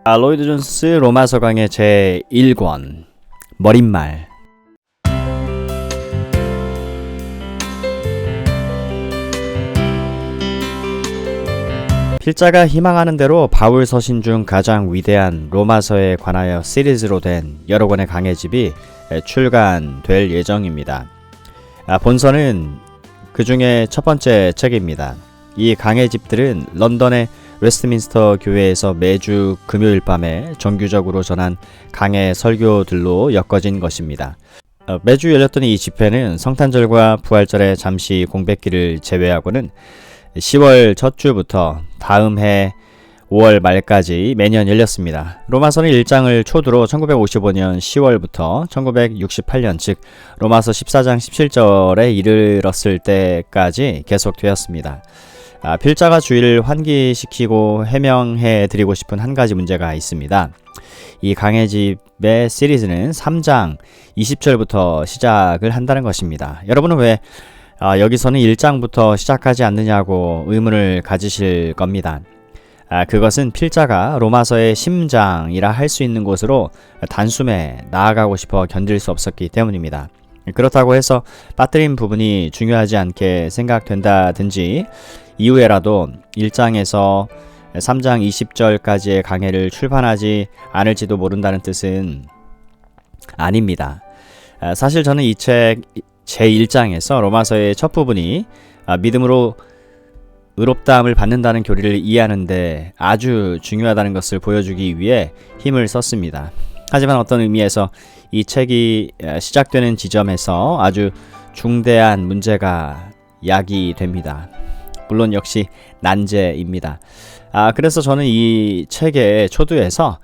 로이드 존스 로마서 강의 제1권 머릿말. 필자가 희망하는 대로 바울 서신 중 가장 위대한 로마서에 관하여 시리즈로 된 여러 권의 강해집이 출간될 예정입니다. 본서는 그 중에 첫 번째 책입니다. 이 강해집들은 런던의 웨스트민스터 교회에서 매주 금요일 밤에 정규적으로 전한 강해 설교들로 엮어진 것입니다. 매주 열렸던 이 집회는 성탄절과 부활절에 잠시 공백기를 제외하고는 10월 첫 주부터 다음 해 5월 말까지 매년 열렸습니다. 로마서는 1장을 초두로 1955년 10월부터 1968년 즉 로마서 14장 17절에 이르렀을 때까지 계속되었습니다. 필자가 주의를 환기시키고 해명해 드리고 싶은 한 가지 문제가 있습니다. 이 강해집의 시리즈는 3장 20절부터 시작을 한다는 것입니다. 여러분은 왜 여기서는 1장부터 시작하지 않느냐고 의문을 가지실 겁니다. 그것은 필자가 로마서의 심장이라 할 수 있는 곳으로 단숨에 나아가고 싶어 견딜 수 없었기 때문입니다. 그렇다고 해서 빠뜨린 부분이 중요하지 않게 생각된다든지 이후에라도 1장에서 3장 20절까지의 강해를 출판하지 않을지도 모른다는 뜻은 아닙니다. 사실 저는 이 책 제1장에서 로마서의 첫 부분이 믿음으로 의롭다함을 받는다는 교리를 이해하는데 아주 중요하다는 것을 보여주기 위해 힘을 썼습니다. 하지만 어떤 의미에서 이 책이 시작되는 지점에서 아주 중대한 문제가 야기됩니다. 물론 역시 난제입니다. 그래서 저는 이 책의 초두에서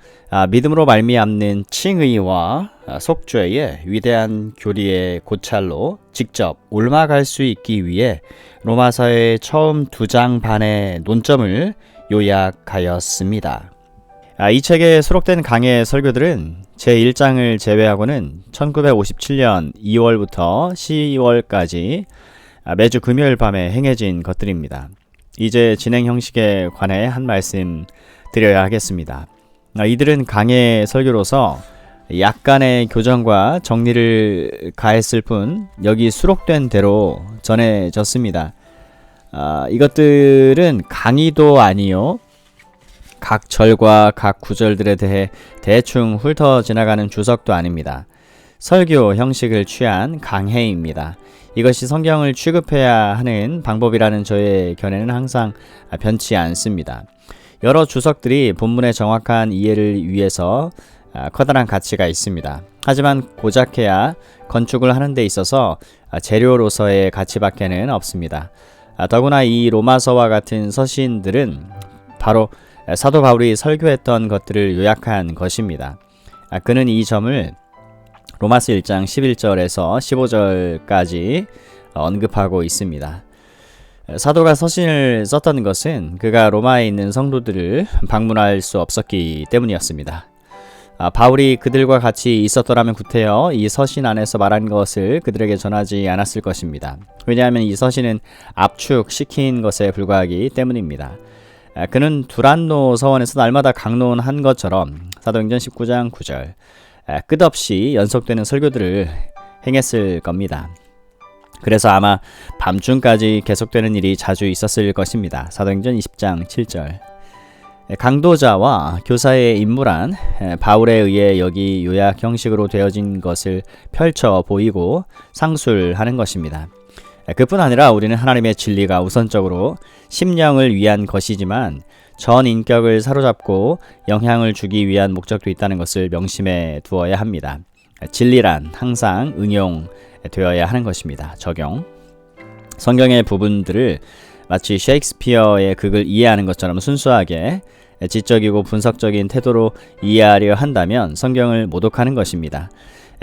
믿음으로 말미암는 칭의와 속죄의 위대한 교리의 고찰로 직접 옮아갈 수 있기 위해 로마서의 처음 2장 반의 논점을 요약하였습니다. 이 책에 수록된 강해 설교들은 제1장을 제외하고는 1957년 2월부터 10월까지 매주 금요일 밤에 행해진 것들입니다. 이제 진행 형식에 관해 한 말씀 드려야 하겠습니다. 이들은 강해 설교로서 약간의 교정과 정리를 가했을 뿐 여기 수록된 대로 전해졌습니다. 이것들은 강의도 아니요, 각 절과 각 구절들에 대해 대충 훑어 지나가는 주석도 아닙니다. 설교 형식을 취한 강해입니다. 이것이 성경을 취급해야 하는 방법이라는 저의 견해는 항상 변치 않습니다. 여러 주석들이 본문의 정확한 이해를 위해서 커다란 가치가 있습니다. 하지만 고작해야 건축을 하는 데 있어서 재료로서의 가치밖에는 없습니다. 더구나 이 로마서와 같은 서신들은 바로 사도 바울이 설교했던 것들을 요약한 것입니다. 그는 이 점을 로마서 1장 11절에서 15절까지 언급하고 있습니다. 사도가 서신을 썼던 것은 그가 로마에 있는 성도들을 방문할 수 없었기 때문이었습니다. 바울이 그들과 같이 있었더라면 구태여 이 서신 안에서 말한 것을 그들에게 전하지 않았을 것입니다. 왜냐하면 이 서신은 압축시킨 것에 불과하기 때문입니다. 그는 두란노 서원에서 날마다 강론한 것처럼 사도행전 19장 9절 끝없이 연속되는 설교들을 행했을 겁니다. 그래서 아마 밤중까지 계속되는 일이 자주 있었을 것입니다. 사도행전 20장 7절 강도자와 교사의 임무란 바울에 의해 여기 요약 형식으로 되어진 것을 펼쳐 보이고 상술하는 것입니다. 그뿐 아니라 우리는 하나님의 진리가 우선적으로 심령을 위한 것이지만 전 인격을 사로잡고 영향을 주기 위한 목적도 있다는 것을 명심해 두어야 합니다. 진리란 항상 응용되어야 하는 것입니다. 적용. 성경의 부분들을 마치 셰익스피어의 극을 이해하는 것처럼 순수하게 지적이고 분석적인 태도로 이해하려 한다면 성경을 모독하는 것입니다.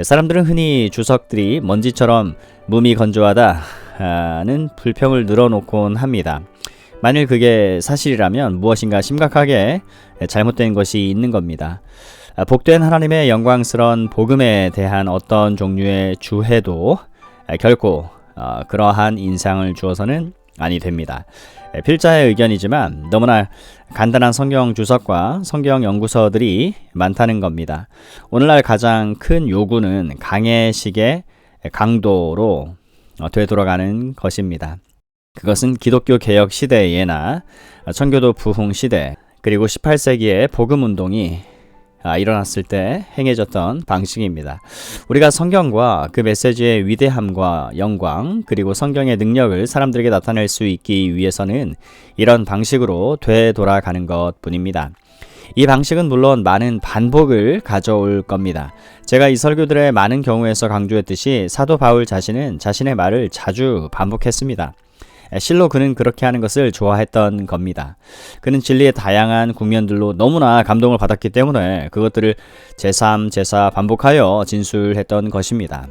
사람들은 흔히 주석들이 먼지처럼 몸이 건조하다는 불평을 늘어놓곤 합니다. 만일 그게 사실이라면 무엇인가 심각하게 잘못된 것이 있는 겁니다. 복된 하나님의 영광스러운 복음에 대한 어떤 종류의 주해도 결코 그러한 인상을 주어서는 아니 됩니다. 필자의 의견이지만 너무나 간단한 성경 주석과 성경 연구서들이 많다는 겁니다. 오늘날 가장 큰 요구는 강해식의 강도로 되돌아가는 것입니다. 그것은 기독교 개혁 시대에나 청교도 부흥 시대 그리고 18세기의 복음 운동이 일어났을 때 행해졌던 방식입니다. 우리가 성경과 그 메시지의 위대함과 영광 그리고 성경의 능력을 사람들에게 나타낼 수 있기 위해서는 이런 방식으로 되돌아가는 것뿐입니다. 이 방식은 물론 많은 반복을 가져올 겁니다. 제가 이 설교들의 많은 경우에서 강조했듯이 사도 바울 자신은 자신의 말을 자주 반복했습니다. 실로 그는 그렇게 하는 것을 좋아했던 겁니다. 그는 진리의 다양한 국면들로 너무나 감동을 받았기 때문에 그것들을 제3, 제4 반복하여 진술했던 것입니다.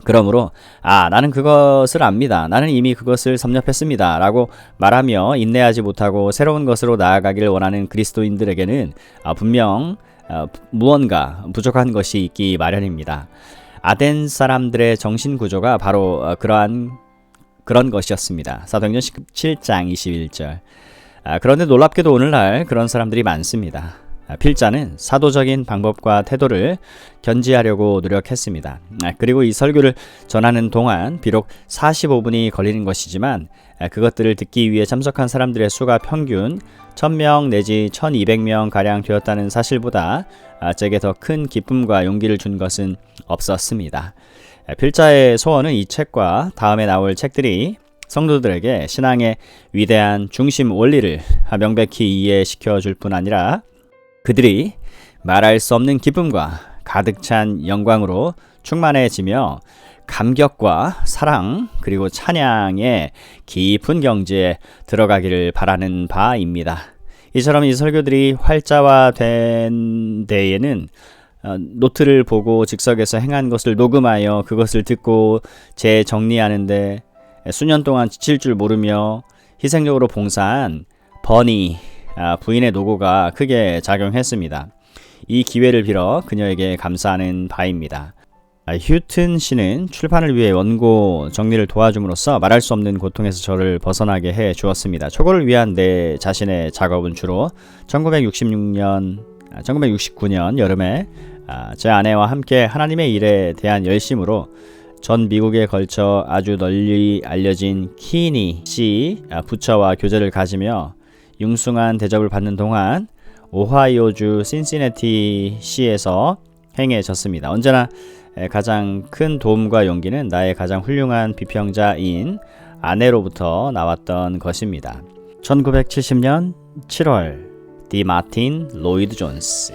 그러므로 나는 그것을 압니다. 나는 이미 그것을 섭렵했습니다. 라고 말하며 인내하지 못하고 새로운 것으로 나아가길 원하는 그리스도인들에게는 분명 무언가 부족한 것이 있기 마련입니다. 아덴 사람들의 정신구조가 바로 그런 것이었습니다. 사도행전 17장 21절. 그런데 놀랍게도 오늘날 그런 사람들이 많습니다. 필자는 사도적인 방법과 태도를 견지하려고 노력했습니다. 그리고 이 설교를 전하는 동안 비록 45분이 걸리는 것이지만 그것들을 듣기 위해 참석한 사람들의 수가 평균 1000명 내지 1200명 가량 되었다는 사실보다 제게 더 큰 기쁨과 용기를 준 것은 없었습니다. 필자의 소원은 이 책과 다음에 나올 책들이 성도들에게 신앙의 위대한 중심 원리를 명백히 이해시켜 줄 뿐 아니라 그들이 말할 수 없는 기쁨과 가득 찬 영광으로 충만해지며 감격과 사랑 그리고 찬양의 깊은 경지에 들어가기를 바라는 바입니다. 이처럼 이 설교들이 활자화된 데에는 노트를 보고 즉석에서 행한 것을 녹음하여 그것을 듣고 재정리하는데 수년 동안 지칠 줄 모르며 희생적으로 봉사한 버니 부인의 노고가 크게 작용했습니다. 이 기회를 빌어 그녀에게 감사하는 바입니다. 휴튼 씨는 출판을 위해 원고 정리를 도와줌으로써 말할 수 없는 고통에서 저를 벗어나게 해 주었습니다. 초고를 위한 내 자신의 작업은 주로 1969년 여름에 제 아내와 함께 하나님의 일에 대한 열심으로 전 미국에 걸쳐 아주 널리 알려진 키니 씨 부처와 교제를 가지며 융숭한 대접을 받는 동안 오하이오주 신시내티 시에서 행해졌습니다. 언제나 가장 큰 도움과 용기는 나의 가장 훌륭한 비평자인 아내로부터 나왔던 것입니다. 1970년 7월 디 마틴 로이드 존스